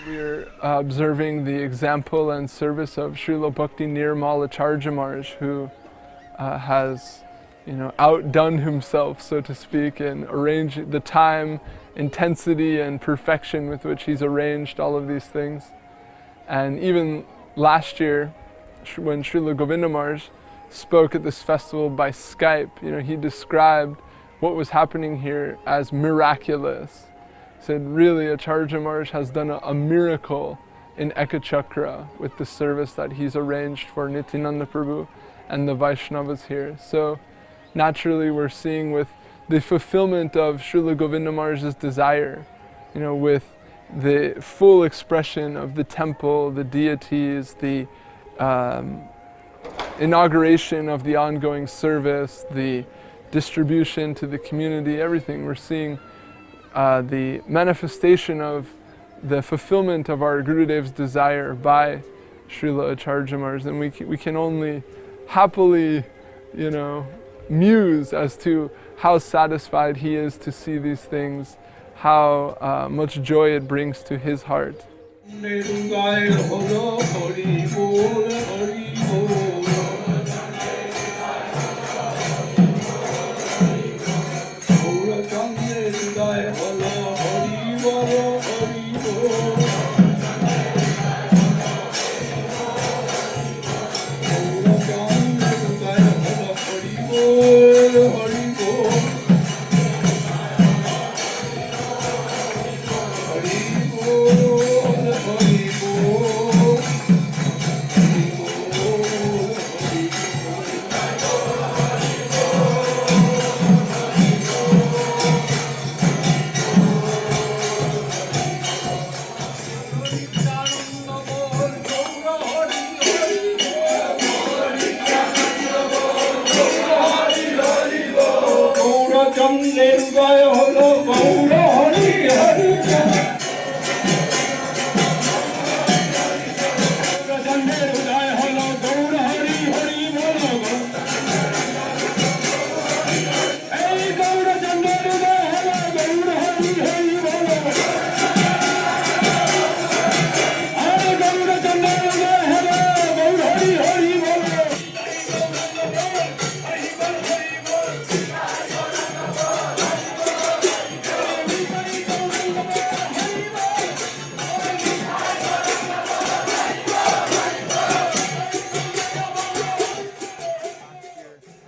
We're observing the example and service of Srila Bhakti Nirmal Acharya Maharaj, who has, outdone himself, so to speak, in arranging the time, intensity, and perfection with which he's arranged all of these things. And even last year, when Srila Govinda Maharaj spoke at this festival by Skype, he described what was happening here as miraculous. He said, really, Acharya Maharaj has done a miracle in Ekachakra with the service that he's arranged for Nityananda Prabhu and the Vaishnavas here. So naturally we're seeing with the fulfillment of Srila Govinda Maharaj's desire, with the full expression of the temple, the deities, the inauguration of the ongoing service, the distribution to the community, everything. We're seeing the manifestation of the fulfillment of our Gurudev's desire by Srila Acharya Maharaj, and we can only happily, muse as to how satisfied he is to see these things, how much joy it brings to his heart.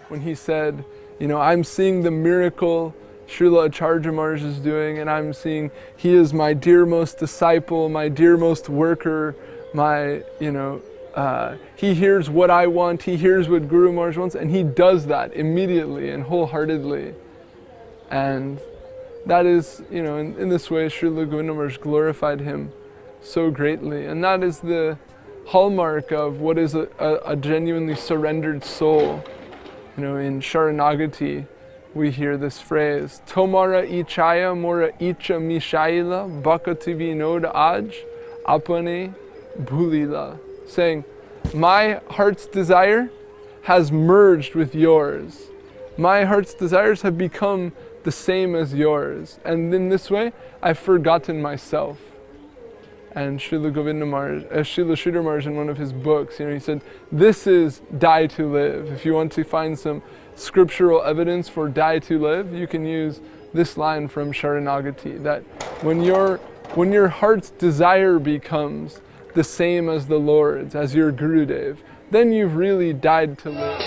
When he said, I'm seeing the miracle Srila Acharya Maharaj is doing, and I'm seeing he is my dearmost disciple, my dearmost worker, he hears what I want, he hears what Guru Maharaj wants, and he does that immediately and wholeheartedly. And that is, in this way, Srila Govinda Maharaj glorified him so greatly. And that is the hallmark of what is a genuinely surrendered soul. In Sharanagati, we hear this phrase, Tomara ichaya mora icha mishaila bhakati vinoda aj apane bhulila, saying, my heart's desire has merged with yours. My heart's desires have become the same as yours. And in this way, I've forgotten myself. And Srila Govinda Maharaj, Srila Sridhar Maharaj in one of his books, he said, this is die to live. If you want to find some scriptural evidence for die to live, you can use this line from Sharanagati, that when your heart's desire becomes the same as the Lord's, as your Gurudev, then you've really died to live.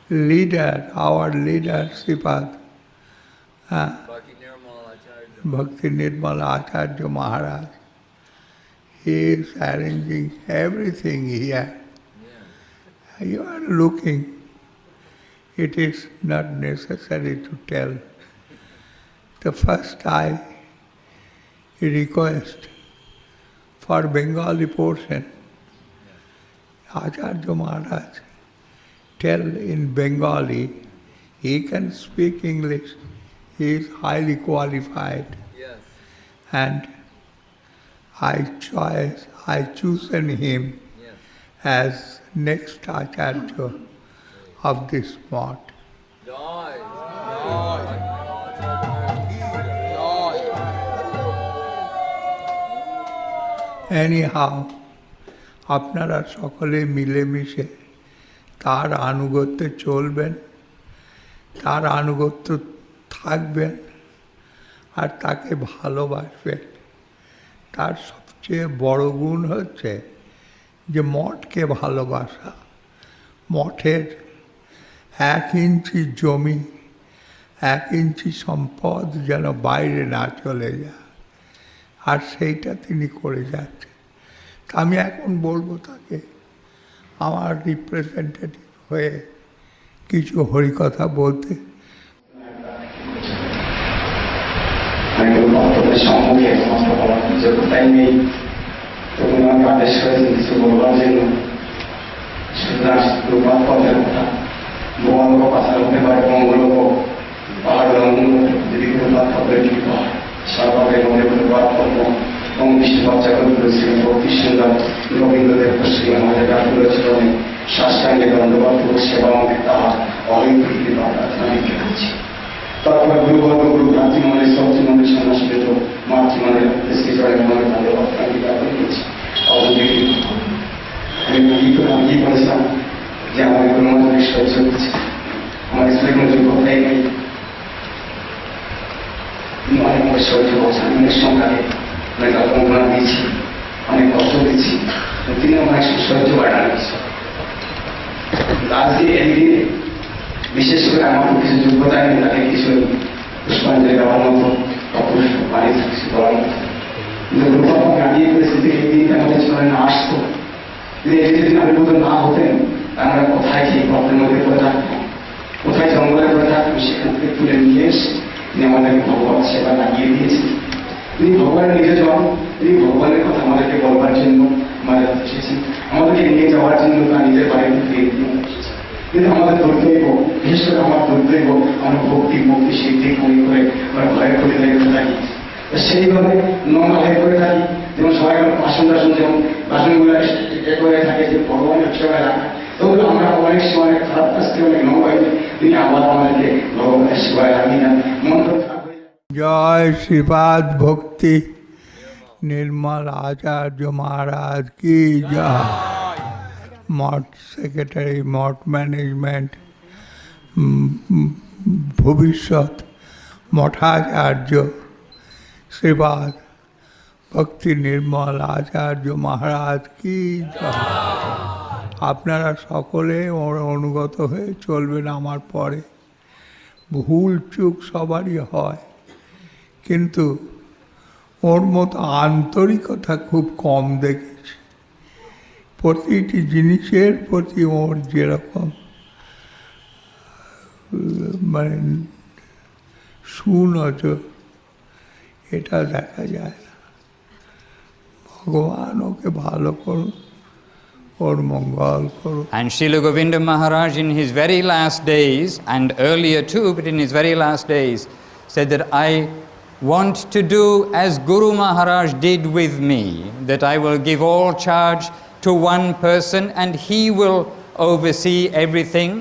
Leader, our leader, Sripad, Bhakti Nirmal Acharya Maharaj, he is arranging everything here. You are looking. It is not necessary to tell. The first I request for Bengali portion, Acharya Maharaj tell in Bengali. He can speak English. He is highly qualified. Yes. and I chosen him as next Acharya of this mart. Anyhow, আপনারা সকলে মিলেমিশে তার আনুগত্যে চলবেন, তার আনুগত্য থাকবেন আর তাকে ভালোবাসবেন। তার সবচেয়ে বড় গুণ হচ্ছে যে মঠকে ভালোবাসা। মঠের 1 ইঞ্চি জমি, 1 ইঞ্চি সম্পদ যেন বাইরে না চলে যায়, আর সেইটা তিনি করে যাচ্ছেন। আমি এখন বলবো তাকে আমার রিপ্রেজেন্টেটিভ হয়ে কিছু হরিকথা বলতে। সম্মুখে সমস্ত বলার যোগ্যতাই নেই, তখন আমাকে আদেশ করেছেন কিছু বলবার জন্য। সুতরাং রূপাত পদের কথা ভগবানক পাশার হতে পারে, মঙ্গলক পাহাড় লঙ্ঘন যদি রূপাত পদের কি হয় সর্বাদের মধ্যে রূপাত পদ্ম এবং বিষ্ণু বাচ্চা করেছিলেন ভক্তি সুন্দর গোবিন্দদেব শ্রী আমাদের চরণে সাষ্টাঙ্গে দণ্ডবাদ সেবা আমাদের তাহা অহৈকৃতি প্রার্থনা লিখে দিচ্ছি। তারপরে গুরুবর্গ গুরু ভ্রাতৃমণ্ডলের সবচমণ্ডলের সন্ন্যাসীদের মাতৃমণ্ডলের শ্রীচরণের মনে ধন্যবাদ জ্ঞাপন করছি। আমি কি বলেছিলাম যে আমাদের কোনো মন্ত্রী সহ্য করছে, আমার স্কুলে কোনো যোগ্যতাই নেই, অনেক মধ্যে সহ্য করছে। আমি অনেক সংখ্যাকে অনেক অপমান দিয়েছি, অনেক কষ্ট দিচ্ছি, তিনি অনেক সহ্য বাড়ানো দিচ্ছে। আজকে এই দিনে বিশেষ করে আমার কিছু যোগ্যতা নেই, তাকে কিছু পুষ্পাঞ্জলি দেওয়ার মতো বাড়ি কিছু করার মতো, কিন্তু রূপাকে আগিয়ে পরিস্থিতি এই দিন আমাদের জীবনে না আসতো, যদি এই দিন আবির্ভূত না হতেন আমরা কোথায় কি গর্তের মধ্যে পড়ে থাকতাম, কোথায় জঙ্গলে পড়ে থাকতাম, সেখান থেকে তুলে নিয়ে এসে তিনি আমাদেরকে ভগবান সেবা লাগিয়ে দিয়েছেন। তিনি ভগবানের নিজে যান, তিনি ভগবানের কথা আমাদেরকে বলবার জন্য আমাদের এসেছেন, আমাদেরকে নিয়ে যাওয়ার জন্য তার নিজের বাড়িতে ফিরিয়ে দিয়ে এসেছেন। কিন্তু আমাদের দুর্দৈব, বিশেষ করে আমার দুর্দৈব, আমরা ভক্তি মুক্তি সিদ্ধি মনে করে আমরা ভয়ের করে লেগে থাকি। সেইভাবে নোংরা হয়ে করে থাকি, যেমন সবাই বাসন টাসন যেমন বাসনগুলো করে থাকে যে ভগবানের সেবায় রাখা, তবু আমরা অনেক সময় খারাপ কাজ থেকে অনেক নোংরা হয়ে তিনি আবার আমাদেরকে ভগবানের সেবায় রাখি না। মন জয় শ্রীপাদ ভক্তি নির্মল আচার্য মহারাজ কি জয়। মঠ সেক্রেটারি, মঠ ম্যানেজমেন্ট, ভবিষ্যৎ মঠাচার্য শ্রীপাদ ভক্তি নির্মল আচার্য মহারাজ কি জয়। আপনারা সকলে ওর অনুগত হয়ে চলবেন আমার পরে। ভুল চুক সবারই হয়, কিন্তু ওর মতো আন্তরিকতা খুব কম দেখেছি। প্রতিটি জিনিসের প্রতি ওর যেরকম মানে সুনজর, এটা দেখা যায় না। ভগবান ওকে ভালো করুন, ওর মঙ্গল করুন। And Srila Govinda Maharaj in his very last days, and earlier too, but in his very last days, said that I want to do as Guru Maharaj did with me, that I will give all charge to one person and he will oversee everything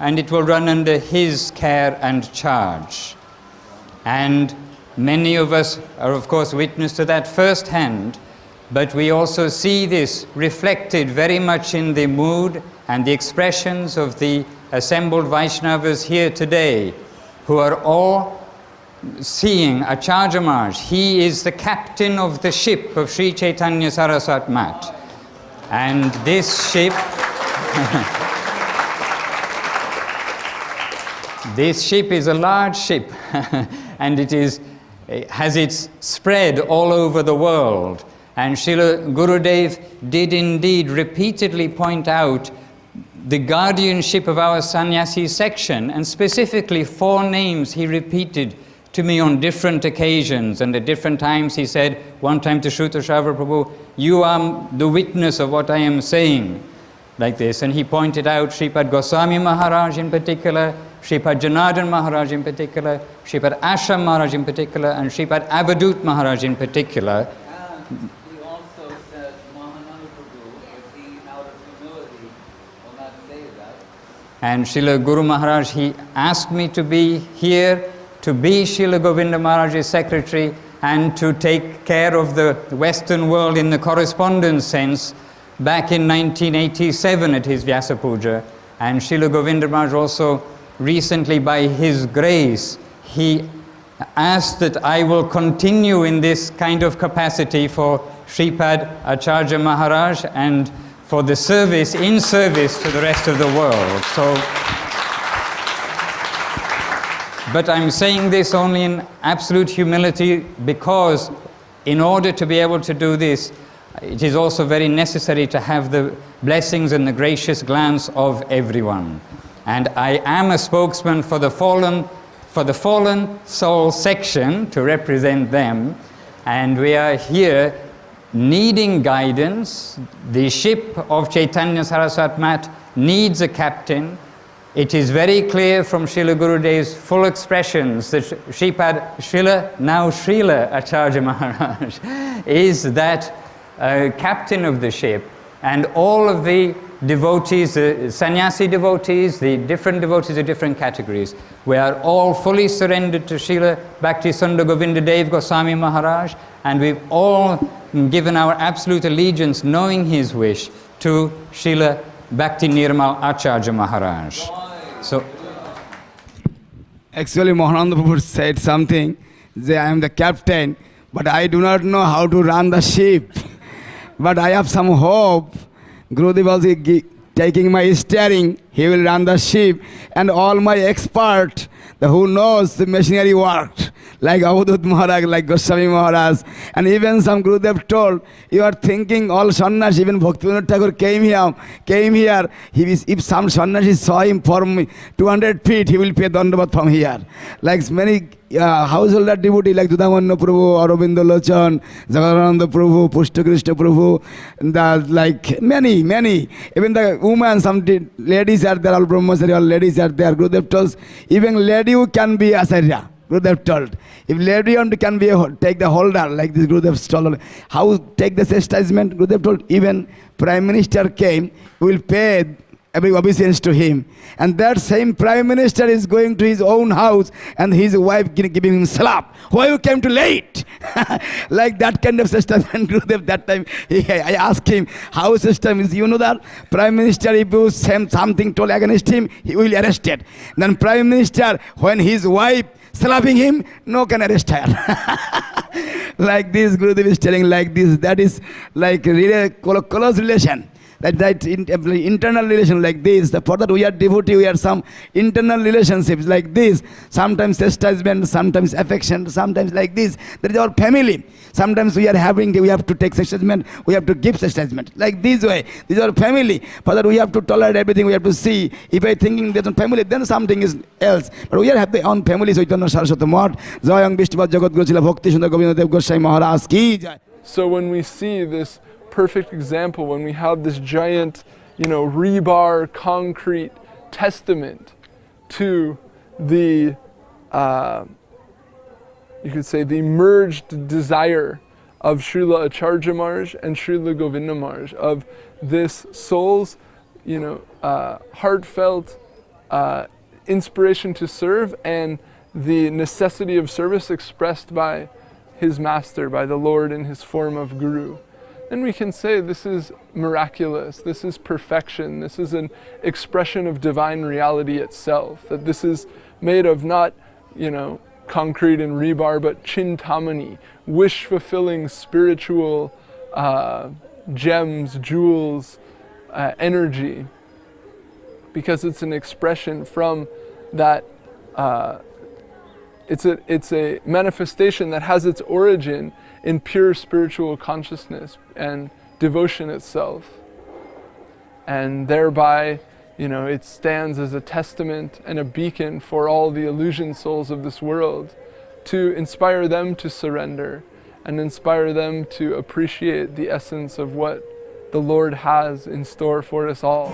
and it will run under his care and charge. And many of us are of course witness to that firsthand, but we also see this reflected very much in the mood and the expressions of the assembled Vaishnavas here today, who are all seeing Acharya Maharaj. He is the captain of the ship of Sri Chaitanya Saraswat Mat. And this ship, this ship is a large ship and it has its spread all over the world. And Srila Gurudev did indeed repeatedly point out the guardianship of our sannyasi section, and specifically 4 names he repeated to me on different occasions, and at different times he said, one time to Shruta Shravana Prabhu, you are the witness of what I am saying, like this. And he pointed out Sripad Goswami Maharaj in particular, Sripad Janardhan Maharaj in particular, Sripad Acharya Maharaj in particular, and Sripad Avadut Maharaj in particular. He also said Mahananda Prabhu, if he out of humility will not say that. And Srila Guru Maharaj, he asked me to be here, to be Srila Govinda Maharaj's secretary, and to take care of the Western world in the correspondence sense back in 1987 at his Vyasa Puja. And Srila Govinda Maharaj also recently, by his grace, he asked that I will continue in this kind of capacity for Sripad Acharya Maharaj and for the service, in service to the rest of the world. So, but I'm saying this only in absolute humility because in order to be able to do this, it is also very necessary to have the blessings and the gracious glance of everyone. And I am a spokesman for the fallen soul section to represent them. And we are here needing guidance. The ship of Chaitanya Saraswat Mat needs a captain. It is very clear from Srila Gurudev's full expressions that Srila Acharya Maharaj is that captain of the ship, and all of the devotees, the sannyasi devotees, the different devotees of different categories, we are all fully surrendered to Srila Bhakti Sundar Govinda Dev Goswami Maharaj, and we've all given our absolute allegiance, knowing his wish, to Srila Bhakti Nirmal Acharya Maharaj. So, Actually, Mahananda Prabhu said something, that I am the captain, but I do not know how to run the ship. But I have some hope. Gurudev also taking my steering, he will run the ship, and all my expert, who knows the machinery worked, like Avadut Maharaj, like Goswami Maharaj, and even some Gurudev told, you are thinking all sannyas, even Bhaktivinoda Thakur came here, if some sannyasi saw him from 200 feet, he will pay Dandavat from here. Like many householder devotee like Dudamanna Prabhu, Aurobindo Lochan, Jagadananda Prabhu, Pushta Krishna Prabhu, like many, even the women, some ladies are there, all Brahmachari, all ladies are there. Gurudev tells, even lady can be Acharya. Gurudev told, if lady can be take the holder, like this Gurudev told, how take the chastisement? Gurudev told, even Prime Minister came, will pay every obeisance to him. And that same Prime Minister is going to his own house and his wife giving him slap. Why you came too late? Like that kind of system. And Gurudev that time, I asked him, how system is, you know that? Prime Minister, if you say something told against him, he will arrested. Then Prime Minister, when his wife slapping him, no can arrest her. Like this, Gurudev is telling like this, that is like really close relation. That internal relation like this. For that we are devotee, we are some internal relationships like this. Sometimes chastisement, sometimes affection, sometimes like this. That is our family. Sometimes we have to take chastisement, we have to give chastisement. Like this way. This is our family. For that we have to tolerate everything, we have to see. If I thinking there's a family, then something is else. But we have our own family. Chaitanya Saraswati Math, Jayang Vishnuvad Jagat Guru Srila Bhakti Sundar Govinda Dev Goswami Maharaj ki jai. So when we see this perfect example, when we have this giant, rebar concrete testament to the, you could say, the merged desire of Srila Acharya Maharaj and Srila Govinda Maharaj, of this soul's, heartfelt inspiration to serve and the necessity of service expressed by his master, by the Lord in his form of Guru. Then we can say this is miraculous, this is perfection, this is an expression of divine reality itself, that this is made of not, concrete and rebar, but chintamani, wish-fulfilling spiritual gems, jewels, energy, because it's an expression from that, it's a manifestation that has its origin in pure spiritual consciousness and devotion itself. And thereby, it stands as a testament and a beacon for all the illusion souls of this world, to inspire them to surrender and inspire them to appreciate the essence of what the Lord has in store for us all.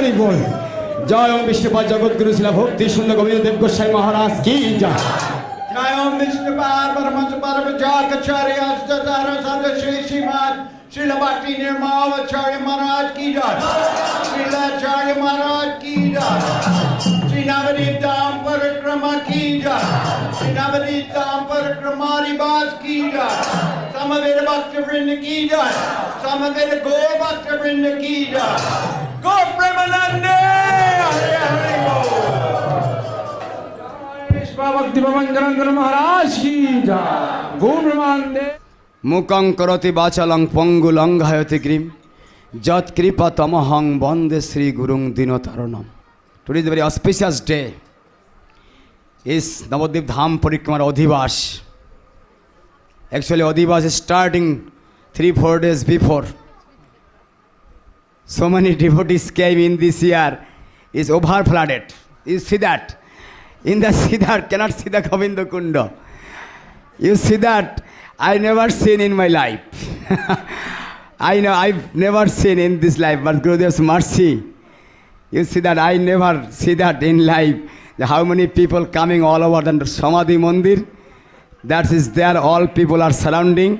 Hari বল। জয় ওম বিষ্ণুপাদ জগৎগুরু শিলা ভক্তি সুন্দর গোবিন্দ দেব গোস্বামী মহারাজ কি জয়। জয় ওম বিষ্ণুপাদ পরমহংস পরমহংস আচার্য অষ্টাদশ সদস্য Srimat Srila Bhakti Nirmal Acharya Maharaj ki jai. Srila Acharya Maharaj ki jai. Sri Navadip Dham Parikrama ki jai. Sri Navadip Dham Parikramari Bas ki jai. Samaveda Bhakta Vrinda ki jai. Samaveda Gaur Bhakta Vrinda ki jai. Gaur Premanande Hare Hare Bol. Vishwa Bhakti Bhavan Janandana Maharaj ki jai. Gaur Premanande. মুকং করতি বাচালং পঙ্গুলং ঘায়তি grim যৎ কৃপা তমহং বন্দে Shri Gurung দীনতারণম। Today is a very auspicious day. Is Navadip Dham Parikrama Adhivas. Actually Adhivas is starting 3-4 days before. So many devotees came in this year. Is over flooded. You see that? In the Siddhar cannot see the Govinda Kunda. You see that? I never seen in my life. I know I've never seen in this life, but Gurudev's mercy. You see that I never see that in life. How many people coming all over the Samadhi Mandir. That is there, all people are surrounding.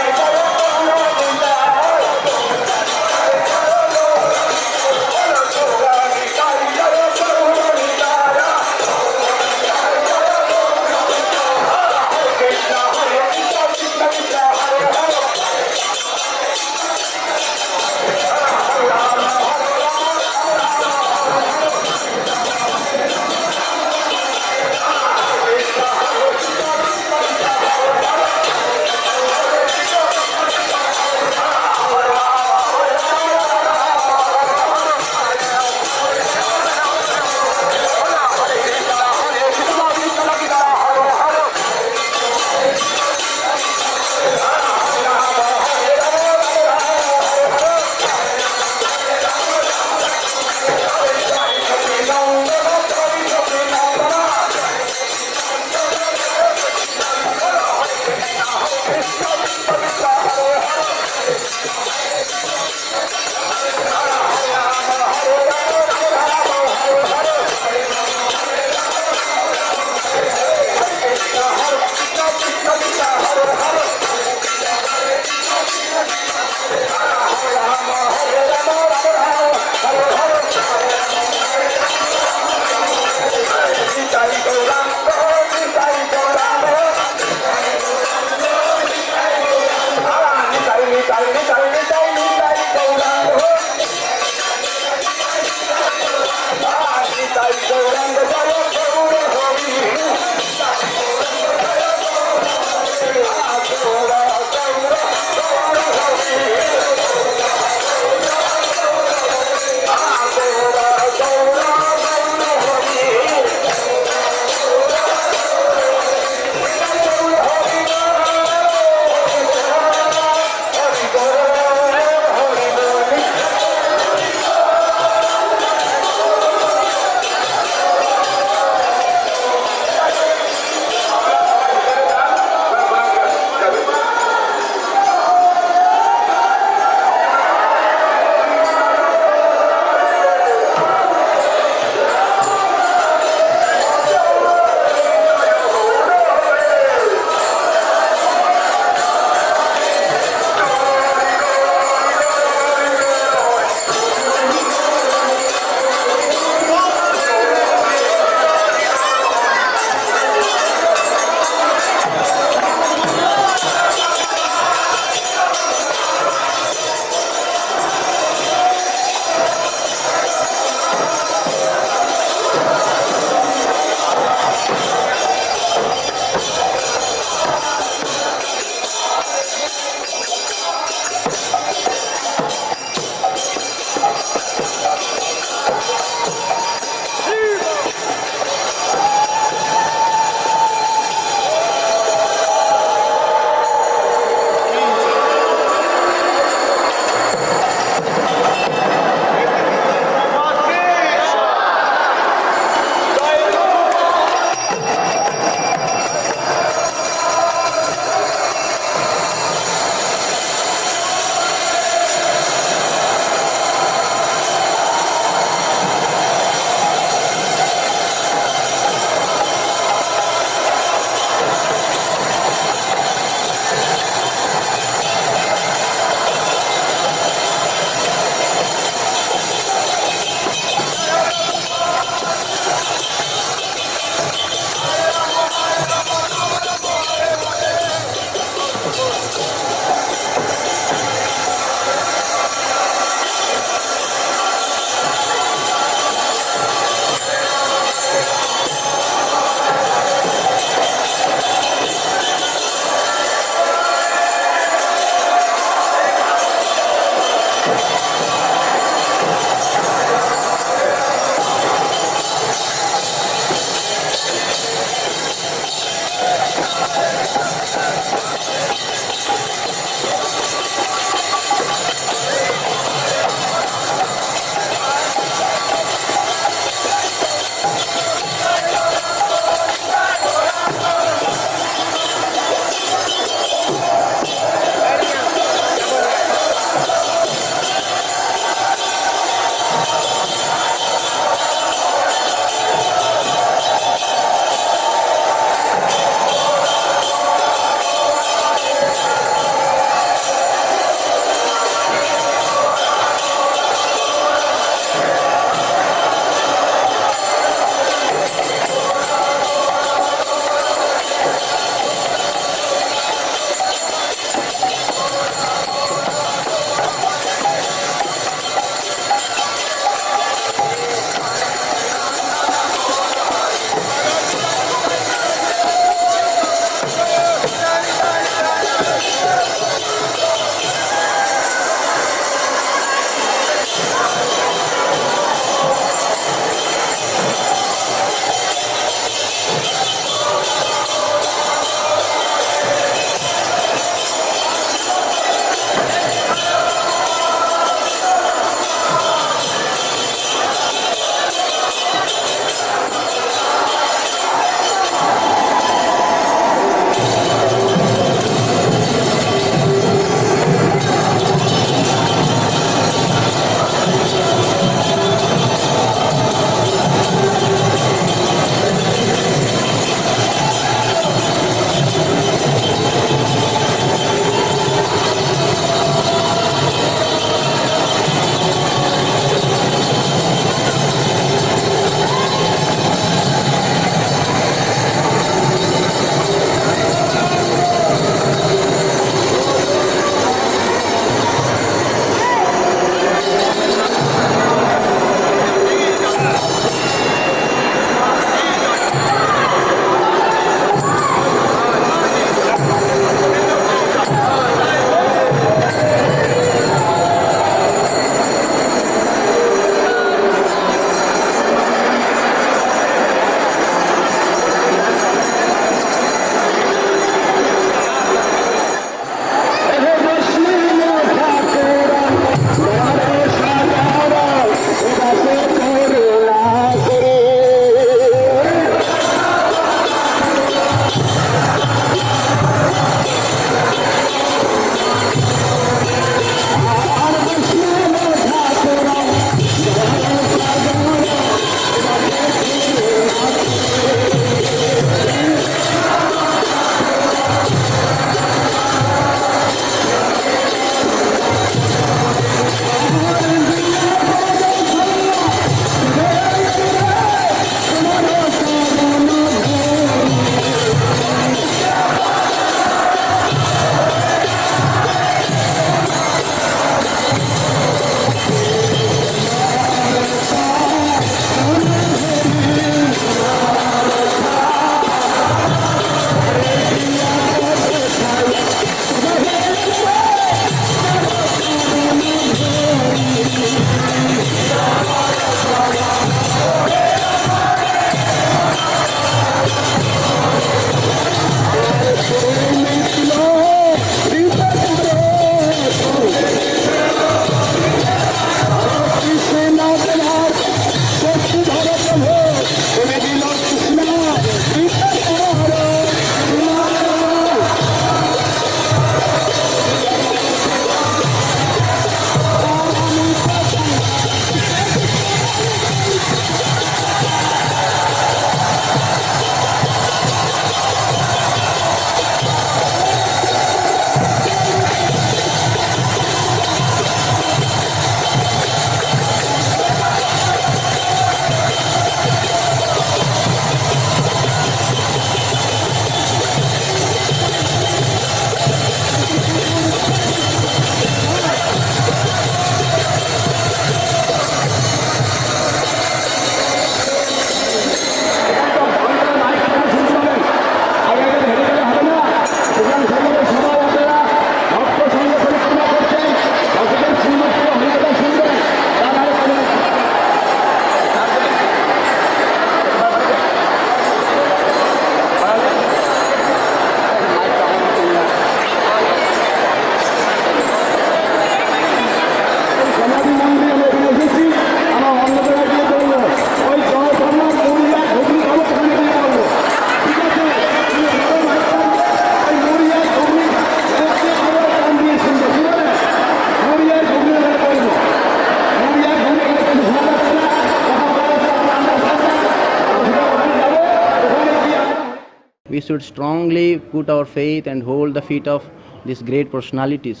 we should strongly put our faith and hold the feet of these great personalities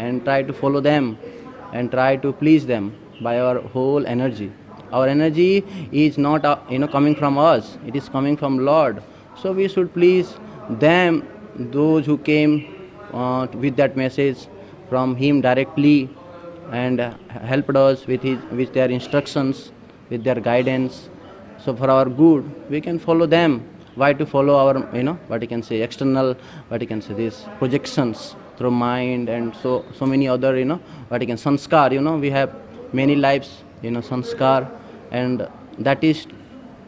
and try to follow them and try to please them by our whole energy. Our energy is not coming from us, it is coming from Lord. So we should please them, those who came with that message from Him directly and helped us with their instructions, with their guidance. So for our good, we can follow them. Why to follow our, external, these projections through mind and so many other, sanskar, we have many lives, sanskar, and that is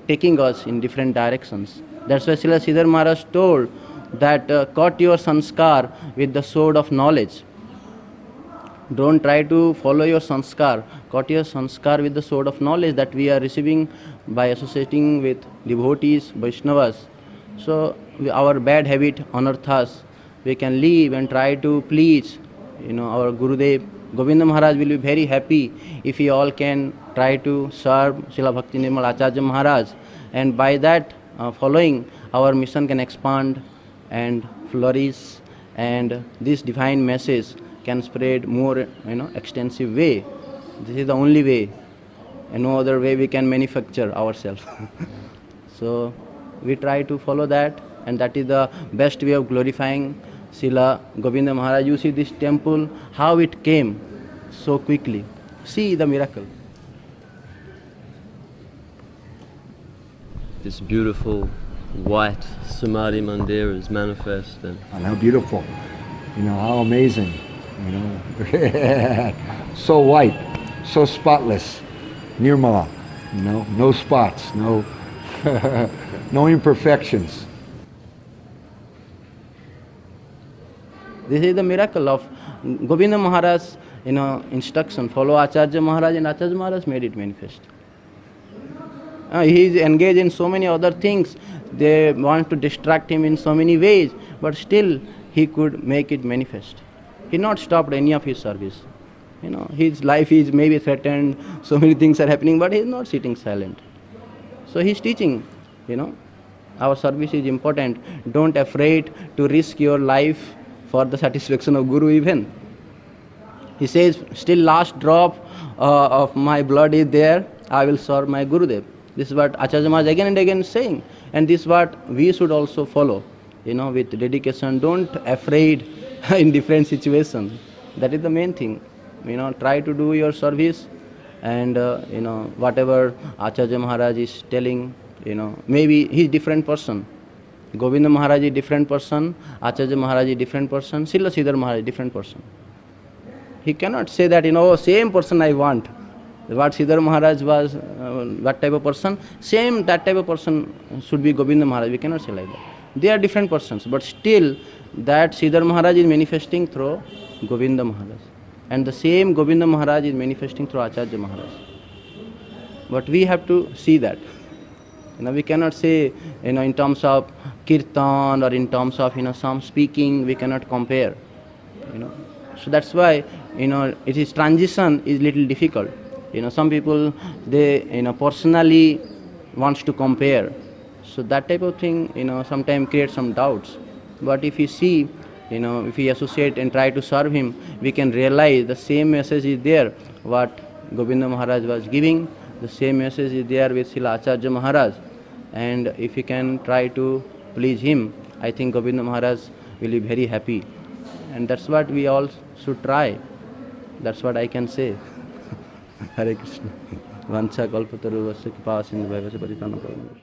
taking us in different directions. That's why Srila Sridhar Maharaj told that cut your sanskar with the sword of knowledge. Don't try to follow your sanskar. Cut your sanskar with the sword of knowledge that we are receiving by associating with devotees, Vaishnavas. So our bad habit, anarthas, we can leave and try to please, our Gurudev. Govinda Maharaj will be very happy if we all can try to serve Srila Bhakti Nirmal Acharya Maharaj, and by that following, our mission can expand and flourish, and this divine message can spread more, extensive way. This is the only way, and no other way we can manufacture ourselves. So we try to follow that, and that is the best way of glorifying Srila Govinda Maharaj. You see this temple, how it came so quickly. See the miracle. This beautiful white Samadhi Mandir is manifest. And how beautiful, how amazing, so white, so spotless, nirmala, no spots, no no imperfections. This is the miracle of Govinda Maharaj, instruction. Follow Acharya Maharaj, and Acharya Maharaj made it manifest. He is engaged in so many other things. They want to distract him in so many ways, but still he could make it manifest. He not stopped any of his service. His life is maybe threatened, so many things are happening, but he is not sitting silent. So he is teaching, our service is important. Don't afraid to risk your life for the satisfaction of Guru even. He says, still last drop of my blood is there, I will serve my Gurudev. This is what Acharya Maharaj again and again is saying. And this is what we should also follow, with dedication. Don't afraid in different situations. That is the main thing. Try to do your service, and whatever Acharya Maharaj is telling, maybe he is different person. Govinda Maharaj is different person, Acharya Maharaj is different person, Srila Sridhar Maharaj is different person. He cannot say that, same person I want. What Sridhar Maharaj was, what type of person, same that type of person should be Govinda Maharaj. We cannot say like that. They are different persons, but still that Sridhar Maharaj is manifesting through Govinda Maharaj. And the same Govinda Maharaj is manifesting through Acharya Maharaj. But we have to see that. We cannot say, in terms of kirtan or in terms of, some speaking, we cannot compare. So that's why, it is transition is little difficult. Some people, they, personally wants to compare. So that type of thing, sometimes creates some doubts. But if you see, if we associate and try to serve him, we can realize the same message is there, what Govinda Maharaj was giving. The same message is there with Srila Acharya Maharaj. And if we can try to please him, I think Govinda Maharaj will be very happy. And that's what we all should try. That's what I can say. Hare Krishna. Vancha kalpataru vasya kripa sindhu bhayavasya paritana paramahං.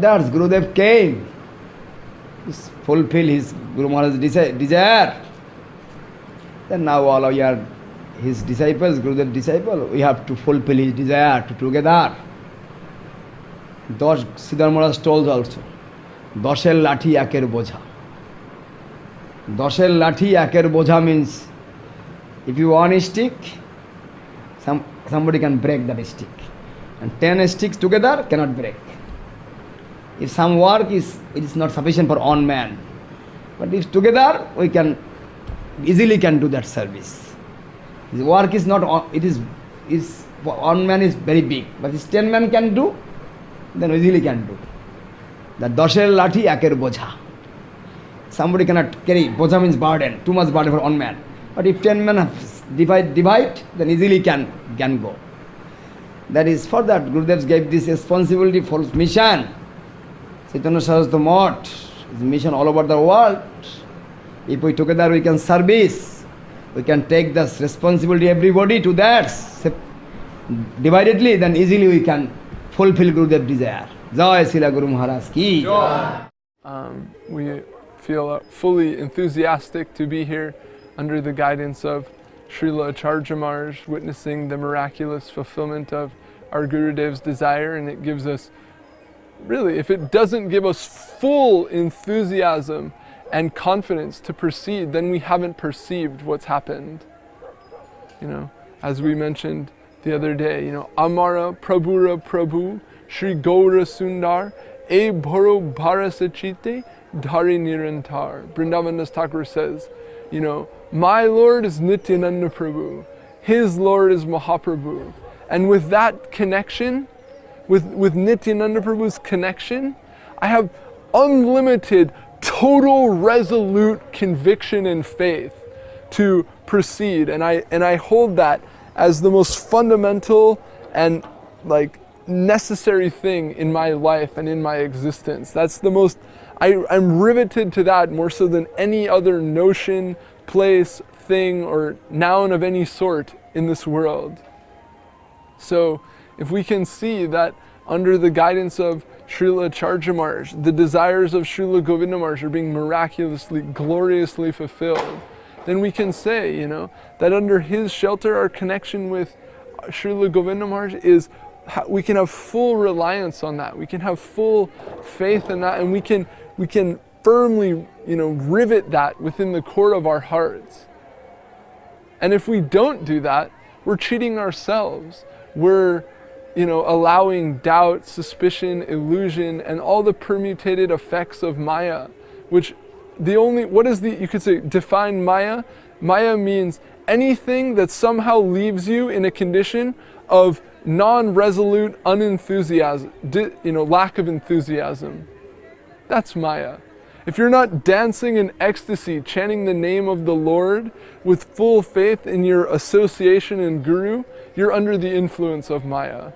that Gurudev came to fulfill his Guru Maharaj's desire. Then now all of you are his disciples, Gurudev disciple, we have to fulfill his desire to together. Siddhar Maharaj told also, Doshel Lathi Aker Boja. Doshel Lathi Aker Boja means if you want a stick, somebody can break that stick. And 10 sticks together cannot break. If some work it is not sufficient for one man. But if together we can easily can do that service. His work is not, it is one man is very big, but if 10 men can do, then we easily can do. The Doshel Lathi Aker Boja. Somebody cannot carry, Boja means burden, too much burden for one man. But if 10 men divide, then easily can go. That is for that Gurudev gave this responsibility for his mission. Chaitanya Saraswati Math, his mission all over the world. If we together we can service, we can take this responsibility everybody to that dividedly, then easily we can fulfill Gurudev's desire. Jai Srila Guru Maharaj ki. We feel fully enthusiastic to be here under the guidance of Srila Acharya Maharaj, witnessing the miraculous fulfillment of our Gurudev's desire, and it gives us, really, if it doesn't give us full enthusiasm and confidence to proceed, then we haven't perceived what's happened. You know, as we mentioned the other day, you know, Amara Prabhura Prabhu, Shri Gaura Sundar, E Bhoro Bharasachite, Dhari Nirantar. Vrindavan Thakur says, you know, my Lord is Nityananda Prabhu, his Lord is Mahaprabhu. And with that connection, with Nityananda Prabhu's connection, I have unlimited, total, resolute conviction and faith to proceed. And I hold that as the most fundamental and like necessary thing in my life and in my existence. That's the most, I'm riveted to that more so than any other notion, place, thing, or noun of any sort in this world. So if we can see that under the guidance of Srila Acharya Maharaj, the desires of Srila Govinda Maharaj are being miraculously, gloriously fulfilled, then we can say, you know, that under his shelter, our connection with Srila Govinda Maharaj is, we can have full reliance on that. We can have full faith in that, and we can firmly, you know, rivet that within the core of our hearts. And if we don't do that, we're cheating ourselves. We're, you know, allowing doubt, suspicion, illusion, and all the permutated effects of Maya, which you could say, define Maya. Maya means anything that somehow leaves you in a condition of non-resolute unenthusiasm, lack of enthusiasm. That's Maya. If you're not dancing in ecstasy, chanting the name of the Lord with full faith in your association in Guru, you're under the influence of Maya.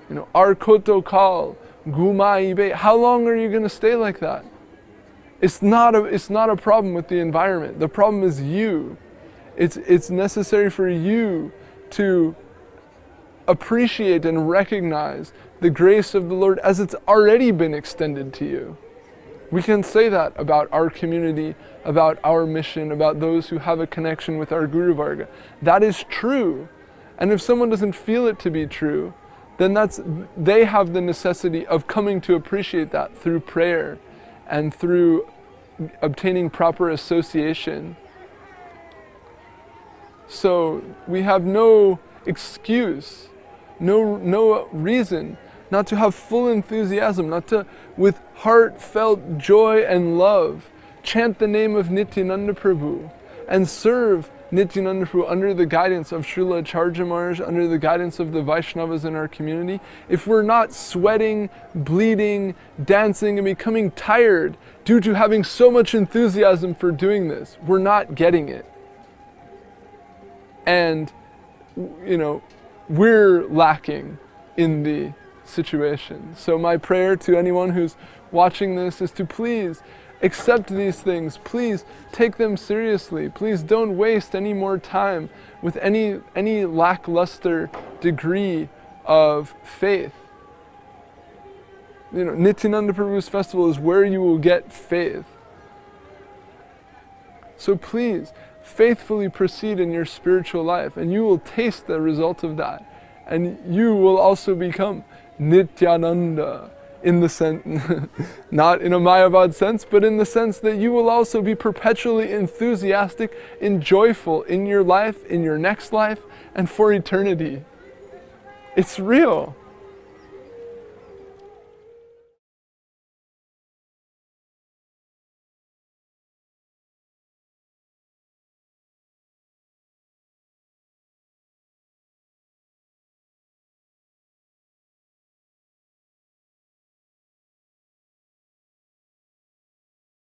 You know, Arkoto Kal, Gumaibe, how long are you going to stay like that? It's not a problem with the environment. The problem is you. It's necessary for you to appreciate and recognize the grace of the Lord as it's already been extended to you. We can say that about our community, about our mission, about those who have a connection with our Guru Varga. That is true. And if someone doesn't feel it to be true, then they have the necessity of coming to appreciate that through prayer and through obtaining proper association. So we have no excuse, no reason not to have full enthusiasm, not to, with heartfelt joy and love, chant the name of Nityananda Prabhu and serve Nityananda Prabhu under the guidance of Srila Acharya Maharaj, under the guidance of the Vaishnavas in our community. If we're not sweating, bleeding, dancing, and becoming tired due to having so much enthusiasm for doing this, we're not getting it. And, you know, we're lacking in the situation. So my prayer to anyone who's watching this is to please accept these things. Please take them seriously. Please don't waste any more time with any lackluster degree of faith. Nityananda Prabhu's festival is where you will get faith. So please, faithfully proceed in your spiritual life, and you will taste the result of that. And you will also become Nityananda, in the sense, not in a Mayavad sense, but in the sense that you will also be perpetually enthusiastic and joyful in your life, in your next life, and for eternity. It's real.